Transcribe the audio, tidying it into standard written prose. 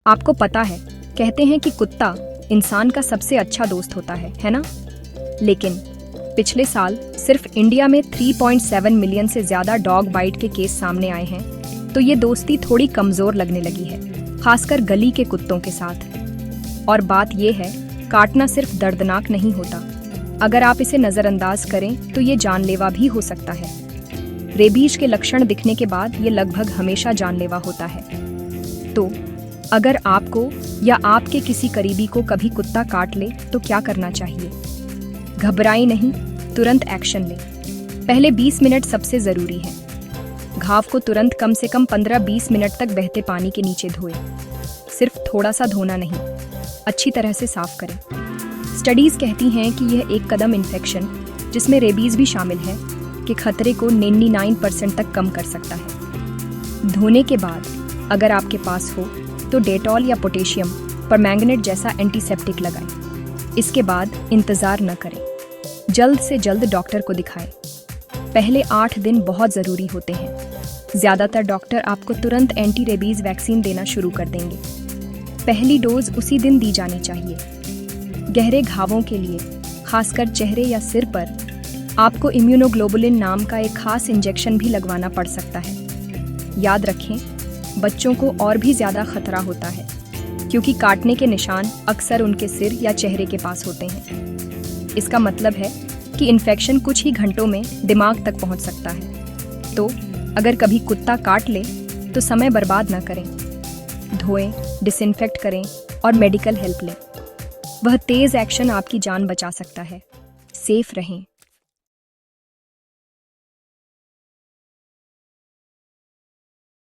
आपको पता है, कहते हैं कि कुत्ता इंसान का सबसे अच्छा दोस्त होता है ना? लेकिन पिछले साल सिर्फ इंडिया में 3.7 मिलियन से ज्यादा डॉग बाइट के केस सामने आए हैं, तो ये दोस्ती थोड़ी कमजोर लगने लगी है, खासकर गली के कुत्तों के साथ। और बात ये है, काटना सिर्फ दर्दनाक नहीं होता, अगर आप इसे नजरअंदाज करें तो ये जानलेवा भी हो सकता है। रेबीज के लक्षण दिखने के बाद ये लगभग हमेशा जानलेवा होता है। तो अगर आपको या आपके किसी करीबी को कभी कुत्ता काट ले तो क्या करना चाहिए? घबराएं नहीं, तुरंत एक्शन लें। पहले 20 मिनट सबसे जरूरी है। घाव को तुरंत कम से कम 15-20 मिनट तक बहते पानी के नीचे धोएं। सिर्फ थोड़ा सा धोना नहीं, अच्छी तरह से साफ करें। स्टडीज कहती हैं कि यह एक कदम इन्फेक्शन, जिसमें रेबीज भी शामिल है, के खतरे को 99% तक कम कर सकता है। धोने के बाद अगर आपके पास हो तो डेटॉल या पोटेशियम परमैंगनेट जैसा एंटीसेप्टिक लगाएं। इसके बाद इंतज़ार न करें, जल्द से जल्द डॉक्टर को दिखाएं। पहले 8 दिन बहुत ज़रूरी होते हैं। ज़्यादातर डॉक्टर आपको तुरंत एंटी रेबीज़ वैक्सीन देना शुरू कर देंगे। पहली डोज उसी दिन दी जानी चाहिए। गहरे घावों के लिए, खासकर चेहरे या सिर पर, आपको इम्यूनोग्लोबुलिन नाम का एक खास इंजेक्शन भी लगवाना पड़ सकता है। याद रखें, बच्चों को और भी ज़्यादा खतरा होता है, क्योंकि काटने के निशान अक्सर उनके सिर या चेहरे के पास होते हैं। इसका मतलब है कि इन्फेक्शन कुछ ही घंटों में दिमाग तक पहुंच सकता है। तो अगर कभी कुत्ता काट ले तो समय बर्बाद न करें। धोएं, डिसइंफेक्ट करें और मेडिकल हेल्प लें। वह तेज़ एक्शन आपकी जान बचा सकता है। सेफ रहें।